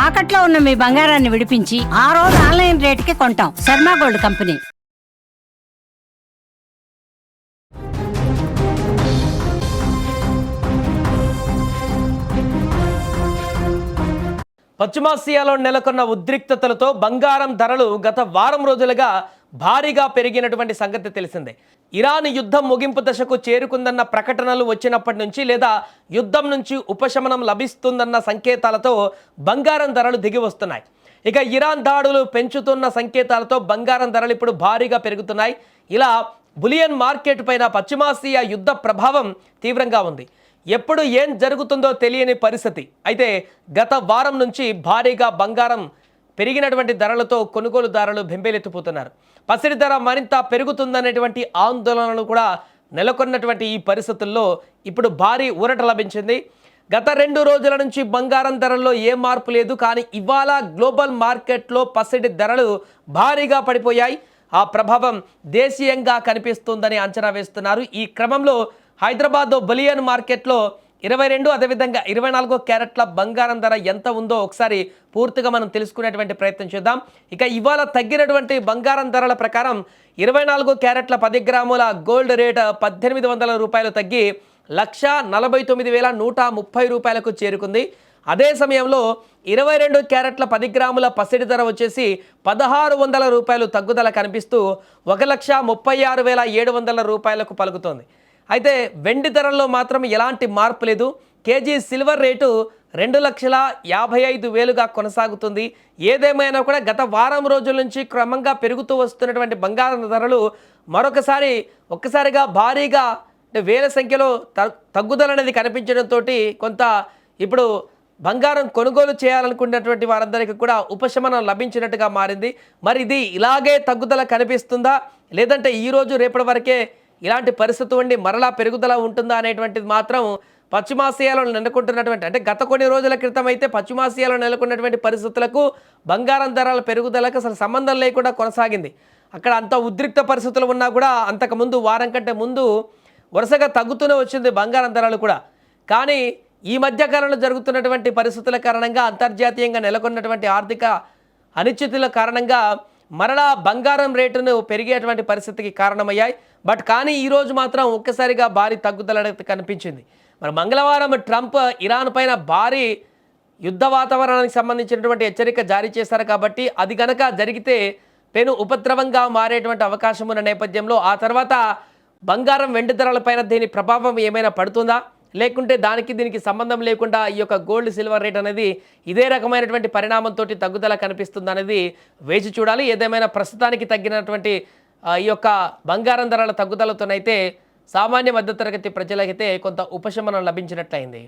తాకట్లో ఉన్న మీ బంగారాన్ని విడిపించి ఆ రోజు ఆన్లైన్ రేటుకి కొంటాం. Sharma gold company. పశ్చిమాసియాలో నెలకొన్న ఉద్రిక్తతలతో బంగారం ధరలు గత వారం రోజులుగా భారీగా పెరిగినటువంటి సంగతి తెలిసిందే. ఇరాన్ యుద్ధం ముగింపు దశకు చేరుకుందన్న ప్రకటనలు వచ్చినప్పటి నుంచి లేదా యుద్ధం నుంచి ఉపశమనం లభిస్తుందన్న సంకేతాలతో బంగారం ధరలు దిగి వస్తున్నాయి. ఇక ఇరాన్ దాడులు పెంచుతున్న సంకేతాలతో బంగారం ధరలు ఇప్పుడు భారీగా పెరుగుతున్నాయి. ఇలా బులియన్ మార్కెట్ పైన పశ్చిమాసియా యుద్ధ ప్రభావం తీవ్రంగా ఉంది. ఎప్పుడు ఏం జరుగుతుందో తెలియని పరిస్థితి. అయితే గత వారం నుంచి భారీగా బంగారం పెరిగినటువంటి ధరలతో కొనుగోలుదారులు బెంబేలెత్తిపోతున్నారు. పసిడి ధర మరింత పెరుగుతుందనేటువంటి ఆందోళనలు కూడా నెలకొన్నటువంటి ఈ పరిస్థితుల్లో ఇప్పుడు భారీ ఊరట లభించింది. గత 2 రోజుల నుంచి బంగారం ధరల్లో ఏ మార్పు లేదు. కానీ ఇవాళ గ్లోబల్ మార్కెట్లో పసిడి ధరలు భారీగా పడిపోయాయి. ఆ ప్రభావం దేశీయంగా కనిపిస్తుందని అంచనా వేస్తున్నారు. ఈ క్రమంలో హైదరాబాద్ బులియన్ మార్కెట్లో 22 అదేవిధంగా 24 క్యారెట్ల బంగారం ధర ఎంత ఉందో ఒకసారి పూర్తిగా మనం తెలుసుకునేటువంటి ప్రయత్నం చేద్దాం. ఇక ఇవాళ తగ్గినటువంటి బంగారం ధరల ప్రకారం 24 క్యారెట్ల 10 గ్రాముల గోల్డ్ రేట్ 1800 రూపాయలు తగ్గి 1,49,130 రూపాయలకు చేరుకుంది. అదే సమయంలో 22 క్యారెట్ల 10 గ్రాముల పసిడి ధర వచ్చేసి 1,600 రూపాయలు తగ్గుదల కనిపిస్తూ 1,36,700 రూపాయలకు పలుకుతోంది. అయితే వెండి ధరల్లో మాత్రం ఎలాంటి మార్పు లేదు. కేజీ సిల్వర్ రేటు 2,55,000గా కొనసాగుతుంది. ఏదేమైనా కూడా గత వారం రోజుల నుంచి క్రమంగా పెరుగుతూ వస్తున్నటువంటి బంగారం ధరలు ఒక్కసారిగా భారీగా వేల సంఖ్యలో తగ్గుదల అనేది కనిపించడంతో కొంత ఇప్పుడు బంగారం కొనుగోలు చేయాలనుకున్నటువంటి వారందరికీ కూడా ఉపశమనం లభించినట్టుగా మారింది. మరి ఇది ఇలాగే తగ్గుదల కనిపిస్తుందా, లేదంటే ఈరోజు రేపటి వరకే ఇలాంటి పరిస్థితి ఉండి మరలా పెరుగుదల ఉంటుందా అనేటువంటిది మాత్రం పశ్చిమాసియాలో నెలకొంటున్నటువంటి, అంటే గత కొన్ని రోజుల క్రితం అయితే పశ్చిమాసియాలో నెలకొన్నటువంటి పరిస్థితులకు బంగారం ధరల పెరుగుదలకు అసలు సంబంధం లేకుండా కొనసాగింది. అక్కడ అంత ఉద్రిక్త పరిస్థితులు ఉన్నా కూడా అంతకుముందు వారం కంటే ముందు వరుసగా తగ్గుతూనే వచ్చింది బంగారం ధరలు కూడా. కానీ ఈ మధ్యకాలంలో జరుగుతున్నటువంటి పరిస్థితుల కారణంగా అంతర్జాతీయంగా నెలకొన్నటువంటి ఆర్థిక అనిశ్చితుల కారణంగా మరలా బంగారం రేటును పెరిగేటువంటి పరిస్థితికి కారణమయ్యాయి. కానీ ఈరోజు మాత్రం ఒక్కసారిగా భారీ తగ్గుదల కనిపించింది. మరి మంగళవారం ట్రంప్ ఇరాన్ పైన భారీ యుద్ధ వాతావరణానికి సంబంధించినటువంటి హెచ్చరిక జారీ చేశారు. కాబట్టి అది కనుక జరిగితే పెను ఉపద్రవంగా మారేటువంటి అవకాశం ఉన్న నేపథ్యంలో ఆ తర్వాత బంగారం వెండి ధరలపైన దీని ప్రభావం ఏమైనా పడుతుందా, లేకుంటే దీనికి సంబంధం లేకుండా ఈ యొక్క గోల్డ్ సిల్వర్ రేట్ అనేది ఇదే రకమైనటువంటి పరిణామంతో తగ్గుదల కనిపిస్తుంది అనేది వేచి చూడాలి. ఏదేమైనా ప్రస్తుతానికి తగ్గినటువంటి ఈ యొక్క బంగారం ధరల తగ్గుదలతోనైతే సామాన్య మధ్యతరగతి ప్రజలకైతే కొంత ఉపశమనం లభించినట్లయింది.